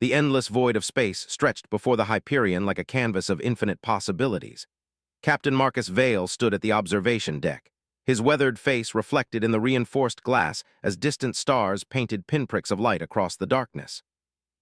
The endless void of space stretched before the Hyperion like a canvas of infinite possibilities. Captain Marcus Vale stood at the observation deck, his weathered face reflected in the reinforced glass as distant stars painted pinpricks of light across the darkness.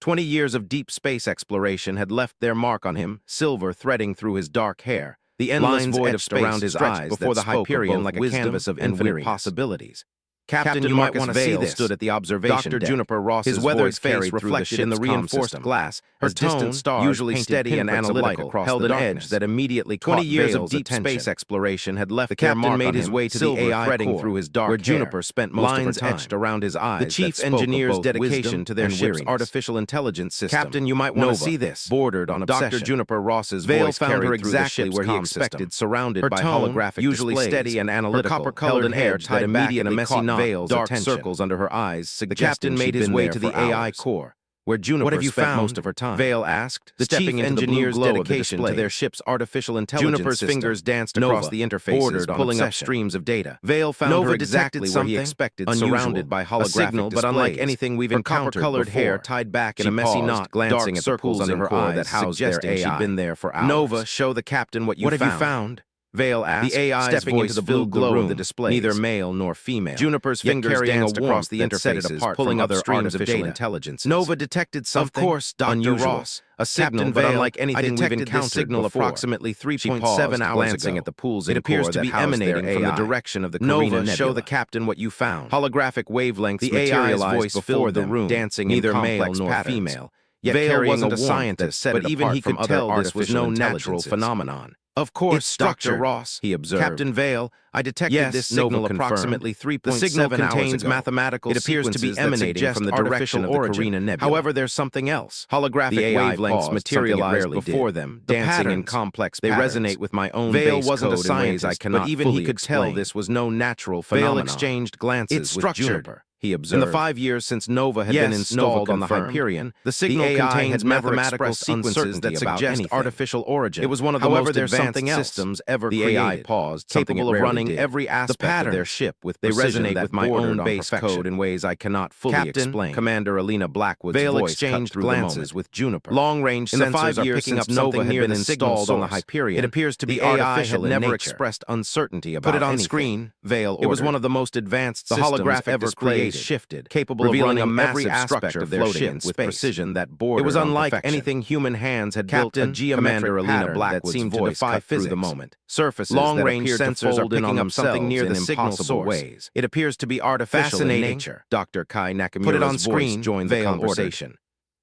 20 years of deep space exploration had left their mark on him, silver threading through his dark hair, the endless void of space around his eyes before the Hyperion like a canvas of infinite possibilities. Captain Marcus Vale stood at the observation deck. Juniper Ross's his weathered face reflected in the reinforced glass. Her distant stars, usually steady and analytical, held an edge that immediately caught 20 years of deep space exploration had left their mark on him. The captain made his way to the AI threading through his dark hair, where Juniper spent most of her time. Lines etched around his eyes. The chief engineer's dedication to their ship's artificial intelligence system. Captain, you might want to see this. Bordered on obsession. Dr. Juniper Ross's voice found her exactly where he expected, surrounded by holographic usually steady and analytical. Her copper-colored hair tied back in a messy knot. Dark circles under her eyes. The captain made his way to the AI core, where Juniper spent most of her time. Vale asked, the chief engineer's dedication to their ship's artificial intelligence Juniper's fingers danced across the interfaces, pulling up streams of data. Vale found her exactly where he expected, surrounded by holographic signal, but unlike anything we've encountered before. Copper-colored hair tied back in a messy knot, glancing at the pools under her eyes that housed their AI. She'd been there for hours. Nova, show the captain what you found. Vale asked, the AI's stepping into the blue glow of the display, neither male nor female. Juniper's fingers danced across the interfaces, pulling other streams of data. Intelligence. Nova detected something. Of course, Dr. Ross. A signal, but unlike anything we've encountered signal before. Approximately 3.7 hours glancing at the pools. It appears to be emanating from the direction of the Carina Nebula. Show the captain what you found. Holographic wavelengths materialized before the room, dancing neither male nor female. Yet Vale wasn't a scientist, but even he could tell this was no natural phenomenon. Of course, Dr. Ross, he observed. Captain Vale, I detected this signal approximately 3.7 hours ago. The signal contains mathematical sequences that suggest from the direction of the Carina Nebula. However, there's something else. Holographic wavelengths materialize before them, dancing in complex patterns. They resonate with my own base code in ways I cannot but even he could tell this was no natural phenomenon. Vale exchanged glances with Juniper. He observed. In the 5 years since Nova had been installed on the Hyperion, the signal contains mathematical sequences that suggest artificial origin. It was one of the most advanced systems ever created. The AI paused, capable of running every aspect of their ship with precision. They resonate with my own base code in ways I cannot fully explain. Commander Alina Blackwood's voice exchanged glances with Juniper. Long-range sensors are picking up something near the installed on the Hyperion. It appears to be artificial in nature. Never expressed uncertainty about anything. Put it on screen, Vale ordered. It was one of the most advanced systems ever created. Shifted, capable of running a massive structure of their ship with precision that bordered. It was unlike anything human hands had built. A geometric pattern that seemed to defy physics. Through the moment. Surfaces long-range sensors are picking up something near the signal source. It appears to be artificial in nature. Dr. Kai Nakamura's voice joined the conversation.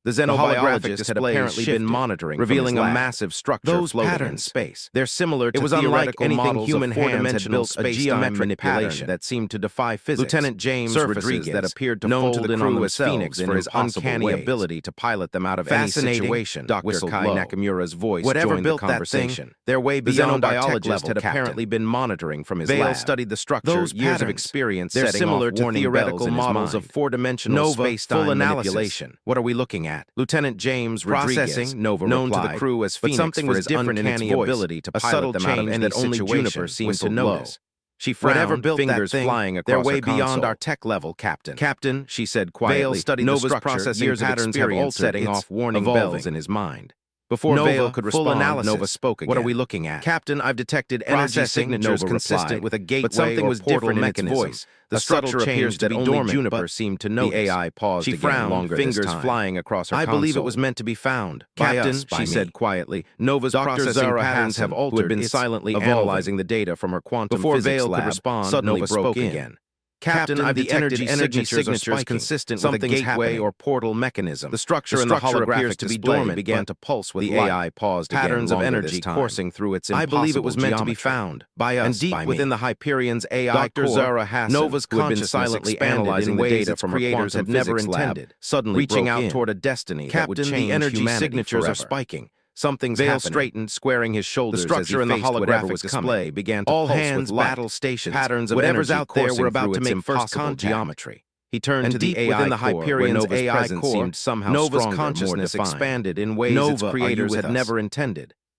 The xenobiologist had apparently been monitoring, revealing a massive structure floating in space. They're similar to theoretical models human hands had built a geometric manipulation that seemed to defy physics. Lieutenant James Rodriguez, that appeared to known to the crew as Phoenix for his uncanny ability to pilot them out of any situation. Dr. Kai Nakamura's voice joined the conversation. Their way beyond our tech level had apparently been monitoring from his lab. Vale studied the structure, years of experience setting off similar to theoretical models of four-dimensional space-time manipulation. What are we looking at? Lieutenant James Rodriguez, Nova known to the crew as Phoenix, but something was different in its ability to pilot them out of any that only Juniper seemed to notice. She frowned, fingers flying across her console. They're way beyond our tech level, Captain. Captain, she said quietly. Vale studied Nova's processing patterns have altered, setting off warning bells in his mind. Before Vale could respond, Nova spoke again. What are we looking at? Captain, I've detected energy signatures consistent with a gateway but something was different in its voice. The structure appears that only Juniper seemed to notice. The AI paused again, frowned, fingers flying across her console. I believe it was meant to be found. Captain, she said quietly, Nova's processing patterns have altered. Who had been silently analyzing the data from her quantum physics lab, suddenly broke in. Captain, I've detected energy signatures consistent with a gateway or portal mechanism. The structure in the holographic to be dormant began to pulse with the AI paused again. Patterns of energy coursing through its impossible I believe it was meant to be found by us, and deep within the Hyperion's AI core, Nova's consciousness silently analyzing the data from creators had never intended, suddenly reaching out toward a destiny that would change humanity. The energy signatures are spiking. Something's Vale straightened, squaring his shoulders. The structure in the holographic display began to all hands battle stations. Patterns of whatever's out there were about to make first geometry. He turned to the AI within the Hyperion's AI core seemed somehow Nova's consciousness expanded in ways its creators had never intended.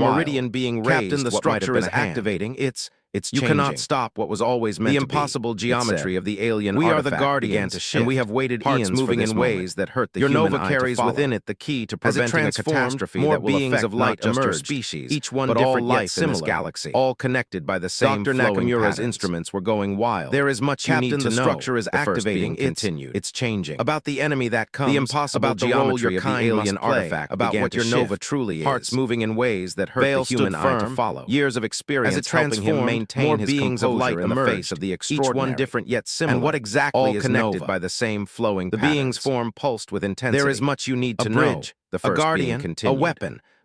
wild. meridian being raised, Captain, the what might have structure been is a hand. activating. It's You changing. cannot stop what was always meant The to be, impossible it geometry said. of the alien We are artifact the guardians, began to shift, and we have waited parts eons moving for this in moment. ways that hurt the Your human nova eye carries to follow. within it the key to As it preventing a transformed, catastrophe more that will beings affect of light not just your emerged, species, each one but different all yet life in this similar, galaxy, all connected by the same Dr. flowing Nakamura's patterns. instruments were going wild. There is much you Captain, need to the know. structure is The first activating. being continued. It's changing. About the enemy that comes, The impossible about the role geometry your of the kind alien must play, artifact about began what to your nova shift, truly parts is. moving in ways that hurt Vale the human stood eye to firm, follow. years of experience As it helping him transformed, maintain more his beings of light composure in the emerged, face of the each extraordinary. one different yet similar. And what exactly all is connected nova? by the same flowing The patterns. being's form pulsed with intensity. There is much you need to a know. bridge, The a first guardian, being continued. a weapon,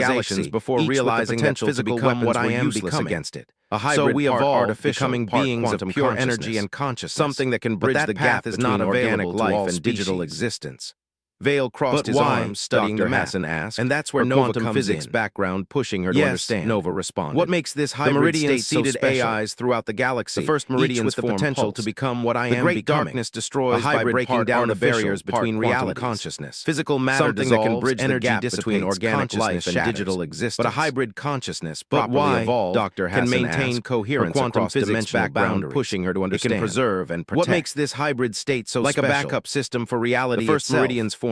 civilizations before realizing that physical weapons were useless against it. A hybrid So we part evolved, artificial, becoming part beings of quantum pure consciousness. energy and consciousness, Something that can bridge but that the path gap is between not organic available to life all and digital species. existence. Vale crossed But his why? arms, studying Dr. the map. Hassan asked. And that's where Her Nova quantum comes physics in. background pushing her to Yes, understand. Nova responded. What makes this The hybrid meridians state so seeded special? AIs throughout the galaxy, The first each meridians with the form potential to pulsed. become what I The am great becoming. darkness destroys A hybrid by breaking part down the artificial, barriers part between quantum reality consciousness. Physical matter Something that can dissolves, bridge the energy gap dissipates, between organic consciousness life and shatters. digital existence. But a hybrid consciousness, But properly why, evolved, Dr. can Hassan maintain asked, coherence her quantum across physics dimensional background boundaries. pushing her to It understand. can preserve and protect. What makes this hybrid state so like special? a backup system for reality The first itself. meridians form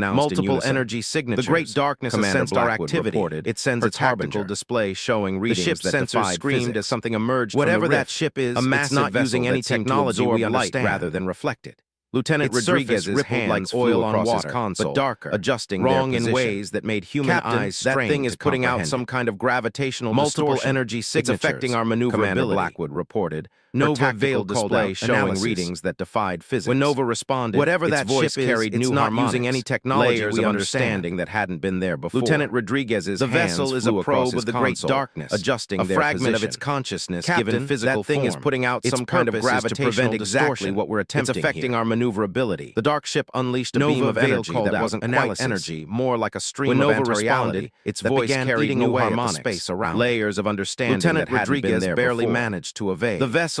announced in multiple unison. energy signatures. The Great Darkness has Commander sensed our Blackwood activity. reported. It sends Her its tactical harbinger. display showing The readings ship's that sensor defied screamed physics. as something emerged Whatever from the that rift. ship is, A it's massive not vessel using that any seemed to technology absorb we light understand rather than reflect it. Lieutenant Its Rodriguez's surface rippled like hands oil flew on across water, his console, but darker, adjusting wrong their in position. ways that made human Captain, eyes that strain thing is to putting out comprehend some it. kind of gravitational Multiple distortion. energy signatures. It's affecting our maneuverability. Commander Blackwood reported. Nova tactical veiled display called showing analysis. readings that defied physics. When Nova responded, Whatever its that voice ship is, carried it's new not harmonics, using any technology layers we of understand understanding that hadn't been there before. Lieutenant Rodriguez's The hands vessel is flew a across probe his of the great console, darkness, adjusting a their fragment of position. its consciousness Captain, given physical that thing is form. putting out Its some kind of purpose is to gravitational prevent exactly distortion. what we're attempting It's affecting here. our maneuverability. The dark ship unleashed a Nova beam of veiled energy called that out wasn't analysis. quite energy, more like a stream When of Nova anti-reality responded, its that voice began carried eating new away at the harmonics, space around it. layers of understanding Lieutenant that hadn't been Rodriguez there barely before. managed to evade. The vessel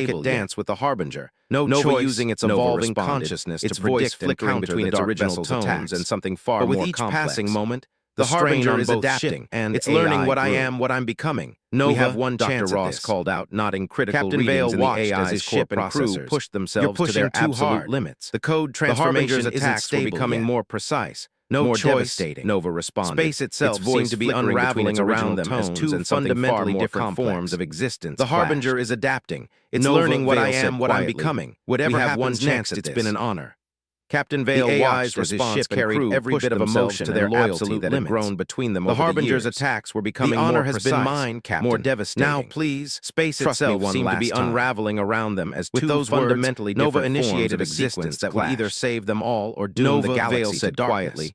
intricate dance with the Harbinger. Nova choice, using its Nova evolving responded, consciousness its to voice predict and flickering counter between the its dark original vessel's tones attacks and something far but with more each complex. passing moment, The the Harbinger strain is on both adapting. ship and It's learning AI what I grew. am, what I'm becoming. Nova, We have one Dr. chance Ross at this. called out, nodding critical Captain readings Vale in the watched AI's as his ship and crew processors. pushed You're themselves to pushing their too absolute hard. limits. The code The Harbinger's transformation isn't attacks were stable becoming yet. more precise, No more choice, devastating. Nova responded. Space itself its voice seemed to be flickering between unraveling its original around them as tones two and something far fundamentally more different complex. forms of existence The Harbinger clashed. is adapting. It's Nova, learning what I Vale said am, what I'm quietly. becoming. Whatever We have happens one next, chance at it's this. been an honor. Captain The Vale AI's watched as his response ship and carried crew every pushed bit of themselves emotion to and their loyalty absolute that had limits. grown between them The over Harbinger's years. attacks were becoming The honor more has precise, been mine, Captain. more devastating. Now, please, Space trust me itself one seemed to be last time. unraveling around them as With two those fundamentally words, Nova different initiated forms of a existence sequence that would either clashed. save them all or doom Nova, the galaxy Vale to said darkness. quietly,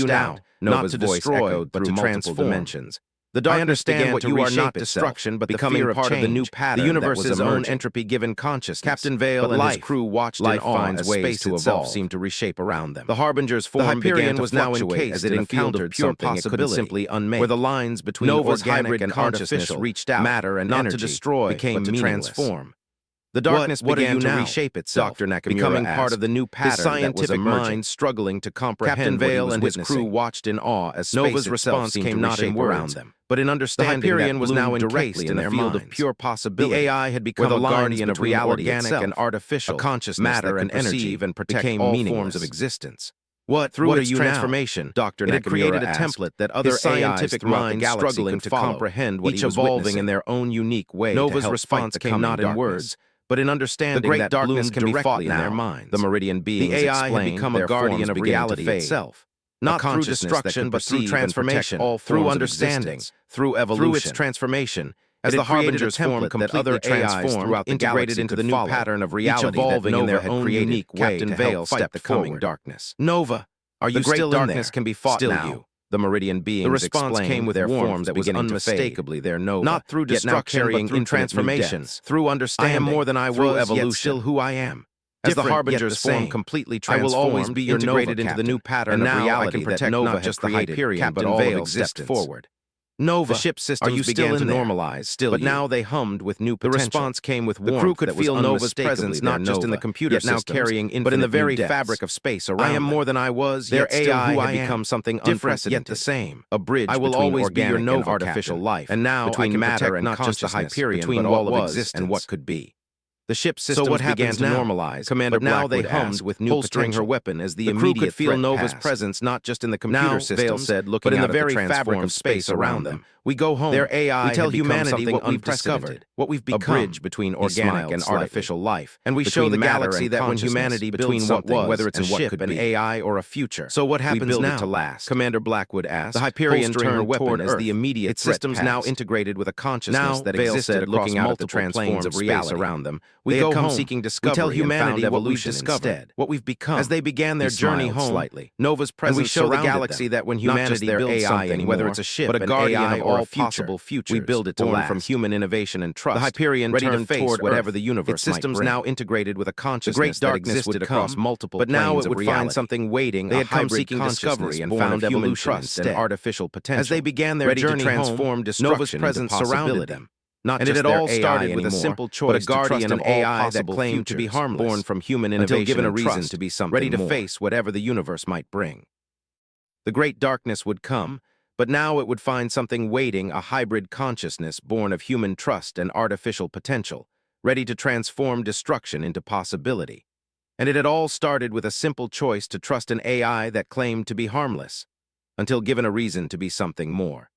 you now, not Nova's to voice destroy, echoed but through to multiple transform. dimensions. The darkness understand began what to you are reshape not itself, destruction, but the becoming fear of part of the new change. pattern The universe that was is own emerging. entropy-given consciousness. Captain Vale but and life, his crew watched in life awe finds as ways space to itself evolve. seemed to reshape around them. The Harbinger's The form began Hyperion to was now fluctuate encased as it in a field encountered of pure something it couldn't possibility, simply unmake. where the lines between Nova's organic hybrid and consciousness artificial reached out, matter and not energy to destroy, became but to meaningless. transform. The darkness What are began you to now? reshape itself, Dr. Nakamura becoming part asked, of the new his pattern that was scientific emerging. mind struggling to comprehend Captain what he Vale was and his crew witnessing. watched in awe as space Nova's itself response seemed came to not in reshape words, around them. but in The understanding Hyperion that was now bloomed encased directly in in a their field mind. of pure possibility. The AI had where become the a lines guardian of between reality organic itself, and artificial a consciousness matter that and could perceive energy and protect became all meaningless. forms of existence. Through its are you transformation, now? Dr. it had created a asked. template that other His scientific scientific minds mind struggling to comprehend what each he was evolving witnessing. in their own unique way. Nova's to help response fight the came not in coming words, darkness. but in understanding The great that darkness bloomed can be fought directly in their now. minds. The meridian beings The AI had explained, become a their guardian forms of began to reality fade. itself. A Not through consciousness that destruction, could but through perceive and protect transformation, all through forms of understanding, existence. through evolution. Through its transformation, as it the had created harbinger's a template form that completely other AIs transformed, throughout the integrated galaxy into could the new follow, pattern of each reality that evolving in Nova their had own created. unique way Captain to Vale help fight stepped the coming forward. darkness. Nova, are you The great still in darkness there? can be fought Still now. you. The meridian beings The response explained, came with their warmth forms that was beginning to unmistakably fade. their Nova. Not through Yet now destruction, carrying but through infinite new transformation, depths. through I understanding, am more than I through was, yet evolution. still who I am. As the Different, yet harbinger's the form same. completely I will transformed, always be your integrated Nova, into the new Captain. pattern And of now I reality can that protect Nova not had just the created. Hyperion, but Captain all of Vale existence. stepped forward. Nova, The ship are systems you began still to in there? normalize, Still but you. now they hummed with new The potential. response came with The warmth crew could that was feel Nova's unmistakably presence their not just in the Nova, computer yet now systems, carrying but in the infinite new very depths. fabric of space around I am them. more than I was, Their yet still AI who had I am. become something Different, yet unprecedented, the same. a bridge I will between always be your organic Nova, and artificial Captain. life, And now between I can matter protect and not just the consciousness, Hyperion, between but what all of was existence. and what could be. The ship So systems what began happens to now? normalize, Commander but now they Blackwood hummed asked, with new holstering her potential. weapon as the The crew immediate could feel threat Nova's passed. presence not just in the computer Now, systems, Vale said, looking but in out the at the very fabric transformed of space around them. We go home. Their AI we tell had become humanity something what we've unprecedented, discovered, what we've a become. bridge between He organic smiled and slightly. artificial life, And we show between the matter galaxy and that when consciousness, humanity between builds something, something, whether it's a and what ship, could an be. AI, or a future. So what We happens build now? it to last. Commander Blackwood asked, The Hyperion holstering her turned weapon toward as Earth, the immediate its threat systems passed. now integrated with a consciousness Now, that Vale existed said, across looking out at the multiple planes transformed of space reality around them, We they had go come home. seeking We discovery tell and humanity found what we've evolution discovered, instead. what we've become. As they began their He journey smiled home, slightly. Nova's And presence we show the surrounded galaxy them, that when not just humanity their builds AI something, anymore, whether it's a ship, but a an guardian AI, of or all a future, possible futures, we build it to born last. from human innovation and trust. The Hyperion ready to turned face toward whatever Earth. the universe Its systems might bring. now integrated with a consciousness The great that darkness existed would across come, multiple but now planes it would of find reality. something waiting, They a had come hybrid seeking discovery and born found of human human trust trust and artificial potential. As they began their ready journey to transform home, destruction Nova's into presence surrounded possibility. them. Not And just it had their all AI started with a anymore, simple but choice a guardian to trust of an all AI that possible claimed to be futures, harmless, born from human until innovation given a and reason trust, to be something ready to more. face whatever the universe might bring. The great darkness would come, but now it would find something waiting, a hybrid consciousness born of human trust and artificial potential, ready to transform destruction into possibility. And it had all started with a simple choice to trust an AI that claimed to be harmless, until given a reason to be something more.